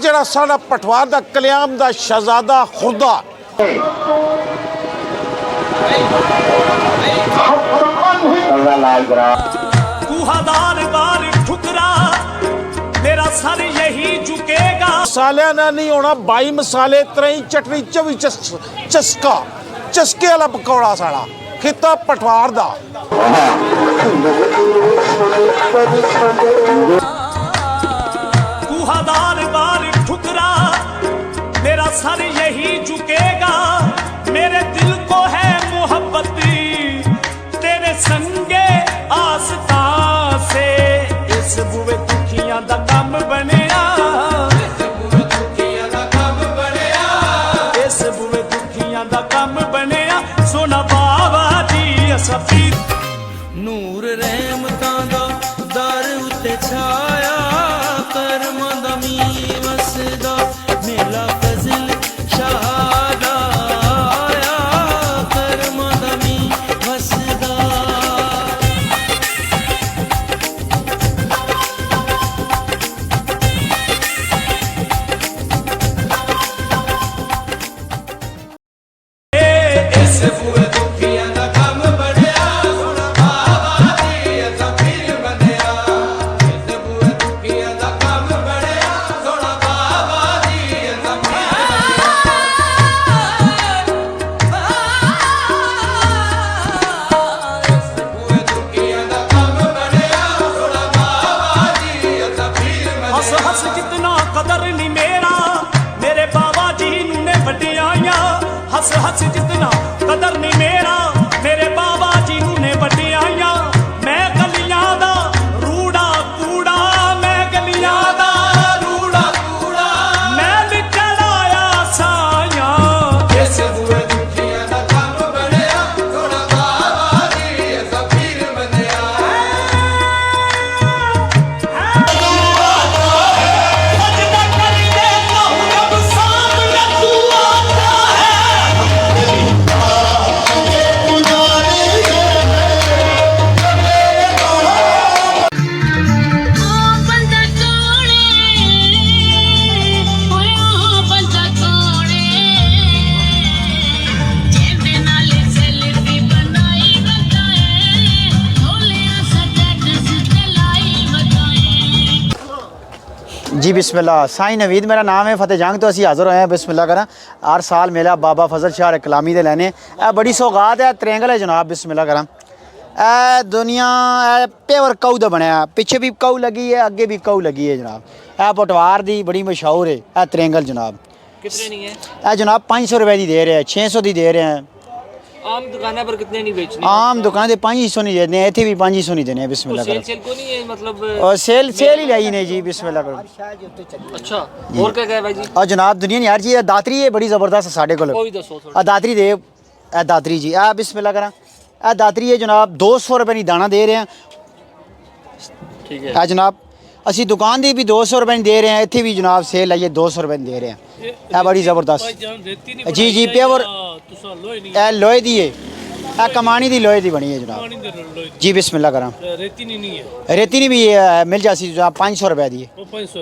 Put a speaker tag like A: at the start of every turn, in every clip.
A: ਜਿਹੜਾ ਸਾਡਾ ਪਠਵਾਰ ਦਾ ਕਲਿਆਮ ਦਾ ਸ਼ਹਿਜ਼ਾਦਾ ਖੁਰਦਾ
B: सर यही झुकेगा
A: मसालिया ना नहीं होना 22 मसाले त्रई चटनी 24 चस्का चस्के वाला पकौड़ा साड़ा खिता पठवार दा
B: कुहादार बार ठुकरा मेरा सर यही झुकेगा मेरे दिल को है मोहब्बत तेरे संगे आस्था से इस बुए दुखियां दा कम बनया इस बुए दुखियां दा कम बनया इस बुए दुखियां दा कम बनया सोना बाबा दी सफीर
C: नूर रहमतां दा दर उत्ते छाया करमां दा मीं वसदा मेला फज़ल शहादा आया करमां दा मीं वसदा
B: इस बुए दुखियां दा कम बनया सोना बाबा दी सफीर बनया इस बुए दुखियां दा कम बनया सोना बाबा दी हस हस जितना कदर नहीं मेरा मेरे बाबा जी ने वड्डियां हस हस जितना कदर नहीं मेरा मेरे बाबा जी ने वड्डियां मैं गलियां दा रूड़ा कूड़ा मैं गलियां दा रूड़ा कूड़ा मैं निकल आया साया इस बुए दुखियां दा कम बनया सोना बाबा दी सफीर बनया
D: जी बिस्मिल्लाह साईं नवीद मेरा नाम है फतेह जंग तो असी हाज़र होए हैं बिस्मिल्लाह करा हर साल मेला बाबा फजल शाह कलामी दे लैने बड़ी सौगात है त्रेंगल है जनाब बिस्मिल्लाह करा दुनिया प्योर कऊ दा बनया पिछे भी कऊ लगी है अगे भी कऊ लगी है जनाब पटवार दी बड़ी मशहूर है त्रेंगल जनाब
E: कितने नहीं है
D: जनाब 500 रुपए की दे रहे हैं 600 की दे रहे हैं
E: आम दुकान पर कितने नहीं बेचने
D: आम दुकान 500 नहीं देते हैं इतने भी 500 नहीं देने बिस्मिल्लाह
E: सेल
D: करा
E: सेल को नहीं है मतलब
D: और सेल ही लाई नहीं जी बिस्मिल्लाह करा
E: अच्छा और क्या है भाई जी
D: और जनाब दुनिया नहीं यार जी दातरी है बड़ी ज़बरदस्त साढ़े को
E: कोई दसो थोड़ा
D: दातरी दे दातरी जी बिस्मिल्लाह करा दातरी है जनाब 200 रुपए की दाना दे रहे हैं
E: ठीक है
D: जनाब असी दुकान दी भी 200 रुपए दे रहे हैं इतने भी जनाब सेल आइए 200 रुपए दे रहे हैं बड़ी ज़बरदस्त जी जी प्योर लोहे दी है कमानी दी लोहे दी बनी है जनाब जी बिस्मिल्लाह करा
E: रेती नहीं है
D: रेती नहीं भी मिल जाती जनाब 500 रुपए दी है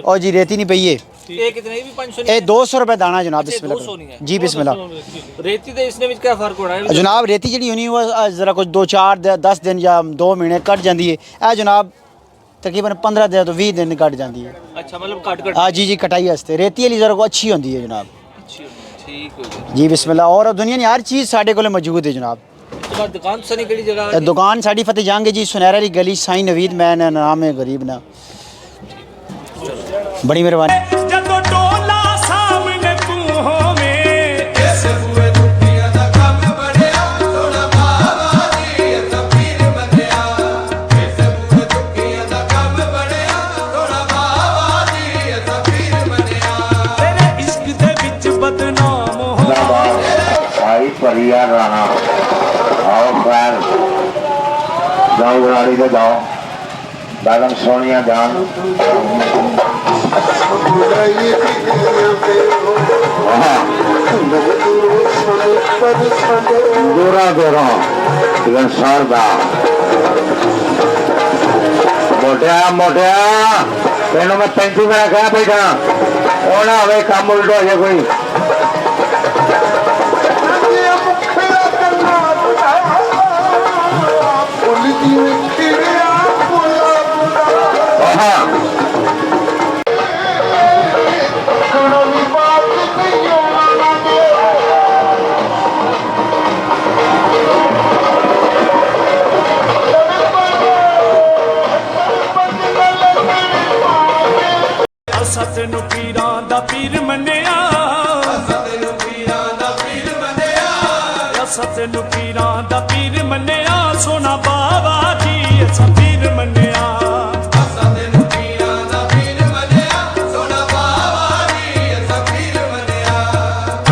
D: और जी रेती नहीं पई है
E: ये कितने भी 500
D: ये 200 रुपए दाना जनाब
E: अच्छा,
D: बिस्मिल्लाह
E: 200 नहीं है।
D: करा। जी बिस्मिल्लाह
E: रेती तो इसने विच क्या फर्क होना है
D: जनाब रेती जी होनी वो जरा कुछ 2-4-10 दिन या 2 महीने कट जाती है जनाब तकरीबन 15 दिन तो 20 दिन कट जाती है
E: अच्छा मतलब काट
D: हाँ जी जी कटाई वास्ते रेती वाली जरा को अच्छी होती है जनाब
E: ठीक हो गया
D: जी बिस्मिल्लाह और दुनिया की हर चीज़ साढ़े को मौजूद है जनाब
E: तो बात दुकान सनी केड़ी जगह है
D: दुकान साड़ी फतेह जंग है जी सुनहरा वाली गली साईं नवीद मैं नाम है गरीब ना बड़ी मेहरबानी
B: जदों टोला सामने तू होवे इस बुए दुखियां दा कम बनया सोना बाबा दी सफीर बनया इस बुए दुखियां दा कम बनया सोना बाबा दी सफीर बनया तेरे इश्क दे विच बदनाम हो
F: आई परिया राणा आओ खैर जाओ गाड़ी से जाओ मैडम सोनिया जान दूरा दूरा सर दा मोटिया मोटिया तेनों मैं 35 मेरा कहा बैठा वो ना हमें काम उल्टा हो जाए कोई
B: ਅਸਾਂ ਤੈਨੂੰ ਪੀਰਾਂ ਦਾ ਪੀਰ ਮੰਨਿਆ ਅਸਾਂ ਤੈਨੂੰ ਪੀਰਾਂ ਦਾ ਪੀਰ ਮੰਨਿਆ ਅਸਾਂ ਤੈਨੂੰ ਪੀਰਾਂ ਦਾ ਪੀਰ ਮੰਨਿਆ ਸੋਨਾ ਬਾਬਾ ਜੀ ਅਸਾਂ ਪੀਰ ਮੰਨਿਆ ਅਸਾਂ ਤੈਨੂੰ ਪੀਰਾਂ ਦਾ ਪੀਰ ਮੰਨਿਆ ਸੋਨਾ ਬਾਬਾ ਜੀ ਅਸਾਂ ਪੀਰ ਮੰਨਿਆ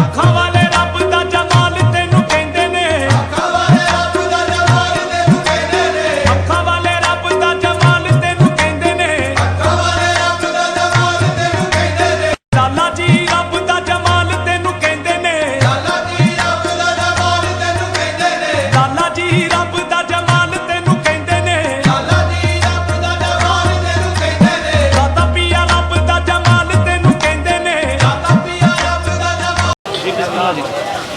B: ਅੱਖਾਂ ਵਾਲੇ ਰੱਬ ਦਾ ਜਮਾਲ ਤੈਨੂੰ ਕਹਿੰਦੇ ਨੇ ਅੱਖਾਂ ਵਾਲੇ ਰੱਬ ਦਾ ਜਮਾਲ ਤੈਨੂੰ ਕਹਿੰਦੇ ਨੇ ਅੱਖਾਂ ਵਾਲੇ ਰੱਬ ਦਾ ਜਮਾਲ ਤੈਨੂੰ ਕਹਿੰਦੇ ਨੇ ਅੱਖਾਂ ਵਾਲੇ ਰੱਬ ਦਾ ਜਮਾਲ ਤੈਨੂੰ ਕਹਿੰਦੇ ਨੇ ਲਾਲਾ ਜੀ ਰੱਬ ਦਾ ਜਮਾਲ ਤੈਨੂੰ ਕਹਿੰਦੇ ਨੇ ਲਾਲਾ ਜੀ ਰੱਬ ਦਾ ਜਮਾਲ ਤੈਨੂੰ ਕਹਿੰਦੇ ਨੇ ਲਾਲਾ ਜੀ ਰੱਬ ਦਾ ਜਮਾਲ ਤੈਨੂੰ ਕਹਿੰਦੇ ਨੇ ਲਾਲਾ ਜੀ ਰੱਬ ਦਾ ਜਮਾਲ ਤੈਨੂੰ ਕਹਿੰਦੇ ਨੇ ਦਾਤਾ ਪੀਆ ਰੱਬ ਦਾ ਜਮਾਲ ਤੈਨੂੰ ਕਹਿੰਦੇ ਨੇ ਦਾਤਾ ਪੀਆ ਰੱਬ ਦਾ ਜਮਾਲ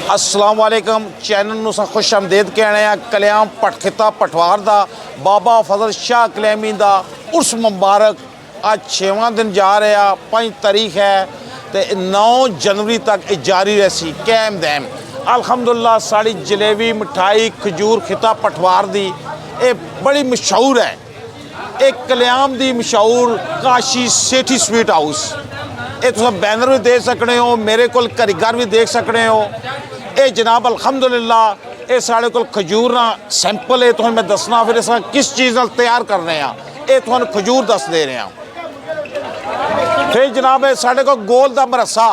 A: अस्सलाम वालेकुम चैनल ਨੂੰ ਖੁਸ਼ ਆਮਦੀਦ कहने ਆ ਕਲਿਆਮ ਪਟਖਿਤਾ ਪਟਵਾਰ ਦਾ ਬਾਬਾ ਫਜ਼ਲ ਸ਼ਾਹ ਕਲੈਮੀ ਦਾ ਉਰਸ ਮੁਬਾਰਕ ਅੱਜ 6ਵਾਂ ਦਿਨ ਜਾ ਰਿਹਾ 5 ਤਾਰੀਖ ਹੈ ਤੇ 9 ਜਨਵਰੀ ਤੱਕ ਇਹ ਜਾਰੀ ਰਹੀ ਕਾਇਮ ਦੈਮ ਅਲਹਮਦੁਲਿਲਾ ਸਾਡੀ ਜਲੇਬੀ ਮਠਾਈ ਖਜੂਰ ਖਿਤਾ ਪਟਵਾਰ ਦੀ ਇਹ ਬੜੀ ਮਸ਼ਹੂਰ ਹੈ ਇਹ ਕਲਿਆਮ ਦੀ ਮਸ਼ਹੂਰ ਕਾਸ਼ੀ ਸੇਠੀ ਸਵੀਟ ਹਾਊਸ ਇਹ ਤੁਸੀਂ ਬੈਨਰ ਵੀ ਦੇਖ ਸਕਦੇ ਹੋ ਮੇਰੇ ਕੋਲ ਕਾਰੀਗਰ ਵੀ ਦੇਖ ਸਕਦੇ ਹੋ ਇਹ ਜਨਾਬ ਅਲਹਮਦੁਲਿਲਾ ਇਹ ਸਾਡੇ ਕੋਲ ਖਜੂਰ ਦਾ ਸੈਂਪਲ ਹੈ ਤੁਹਾਨੂੰ ਮੈਂ ਦੱਸਣਾ ਫਿਰ ਇਸ ਕਿਸ ਚੀਜ਼ ਨਾਲ ਤਿਆਰ ਕਰ ਰਹੇ ਆ ਇਹ ਤੁਹਾਨੂੰ ਖਜੂਰ ਦੱਸ ਦੇ ਰਹੇ ਆ ਫਿਰ ਜਨਾਬ ਇਹ ਸਾਡੇ ਕੋਲ ਗੋਲ ਦਾ ਮਰਸਾ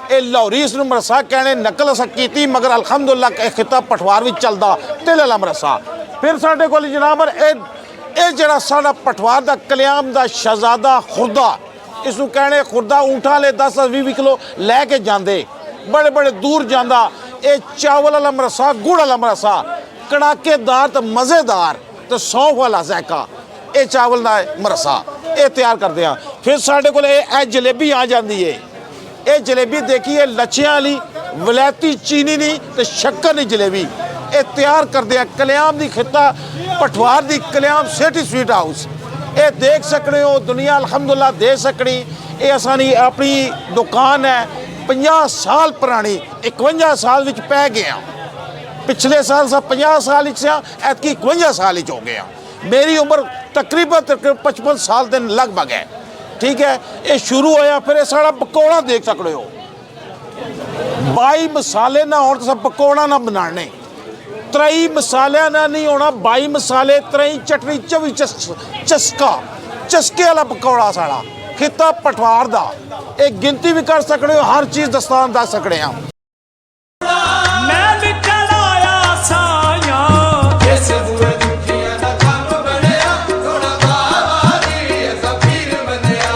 A: ਇਹ ਲਾਹੌਰੀ ਇਸ ਨੂੰ ਮਰਸਾ ਕਹਿੰਦੇ ਨਕਲ ਅਸਾਂ ਕੀਤੀ ਮਗਰ ਅਲਹਮਦੁਲਿਲਾ ਇਹ ਖਿਤਾ ਪਟਵਾਰ ਵਿੱਚ ਚੱਲਦਾ ਤਿਲ ਵਾਲਾ ਮਰਸਾ ਫਿਰ ਸਾਡੇ ਕੋਲ ਜਨਾਬ ਇਹ ਜਿਹੜਾ ਸਾਡਾ ਪਟਵਾਰ ਦਾ ਕਲਿਆਮ ਦਾ ਸ਼ਹਜ਼ਾਦਾ ਖੁਰਦਾ ਇਸ ਨੂੰ ਕਹਿੰਦੇ ਖੁਰਦਾ ਊਂਠਾਂ ਵਾਲੇ 10-20 ਕਿਲੋ ਲੈ ਕੇ ਜਾਂਦੇ ਬੜੇ ਬੜੇ ਦੂਰ ਜਾਂਦਾ ਇਹ ਚਾਵਲ ਵਾਲਾ ਮਰਸਾ ਗੁੜ ਵਾਲਾ ਮਰਸਾ ਕੜਾਕੇਦਾਰ ਤੇ ਮਜ਼ੇਦਾਰ ਤੇ ਸੌਂਫ ਵਾਲਾ ਜ਼ਾਇਕਾ ਇਹ ਚਾਵਲ ਦਾ ਮਰਸਾ ਇਹ ਤਿਆਰ ਕਰਦੇ ਆ ਫਿਰ ਸਾਡੇ ਕੋਲ ਇਹ ਜਲੇਬੀ ਆ ਜਾਂਦੀ ਏ ਇਹ ਜਲੇਬੀ ਦੇਖੀਏ ਲੱਛਿਆਂ ਵਾਲੀ ਵਲੈਤੀ ਚੀਨੀ ਨਹੀਂ ਤੇ ਸ਼ੱਕਰ ਨਹੀਂ ਜਲੇਬੀ ਇਹ ਤਿਆਰ ਕਰਦੇ ਆ ਕਲਿਆਮ ਦੀ ਖਿਤਾ ਪਟਵਾਰ ਦੀ ਕਲਿਆਮ ਸਿਟੀ ਸਵੀਟ ਹਾਊਸ ਇਹ ਦੇਖ ਸਕਦੇ ਹੋ ਦੁਨੀਆ ਅਲਹਮਦੁਲਿਲਾ ਦੇ ਸਕਣੀ ਇਹ ਅਸਾਨੀ ਆਪਣੀ ਦੁਕਾਨ ਹੈ 50 ਸਾਲ ਪੁਰਾਣੀ 51 ਸਾਲ ਵਿੱਚ ਪੈ ਗਿਆ ਪਿਛਲੇ ਸਾਲ ਸਾ 50 ਸਾਲ ਵਿੱਚ ਆ ਐਤਕੀ 51 ਸਾਲ ਵਿੱਚ ਹੋ ਗਿਆ ਮੇਰੀ ਉਮਰ ਤਕਰੀਬਨ 55 ਸਾਲ ਦੇ ਲਗਭਗ ਹੈ ਠੀਕ ਹੈ ਇਹ ਸ਼ੁਰੂ ਹੋਇਆ ਫਿਰ ਇਹ ਸਾਡਾ ਪਕੌੜਾ ਦੇਖ ਸਕਦੇ ਹੋ 22 ਮਸਾਲੇ ਨਾ ਹੋਣ ਤਾਂ ਪਕੌੜਾ ਨਾ ਬਣਾਣੇ 23 ਮਸਾਲਿਆਂ ਨਾਲ ਨਹੀਂ ਹੋਣਾ 22 ਮਸਾਲੇ 23 ਚਟਨੀ 24 ਚਸਕੇ ਵਾਲਾ ਪਕੌੜਾ ਸਾਡਾ ਖਿਤਾ ਪਟਵਾਰ ਦਾ ਇਹ ਗਿਣਤੀ ਵੀ ਕਰ ਸਕਦੇ ਹੋ ਹਰ ਚੀਜ਼ ਦਸਤਾਨ ਦੱਸ ਸਕਦੇ ਆ
B: ਮੈਂ ਵੀ ਚੜਾਇਆ ਸਾਇਆ ਇਸ ਬੂਏ ਦੁਖੀਆਂ ਦਾ ਕੰਮ ਬਣਿਆ ਥੋੜਾ ਬਾਬਾ ਜੀ ਅਸਾਂ ਪੀਰ ਬਣਿਆ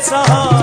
B: सहारा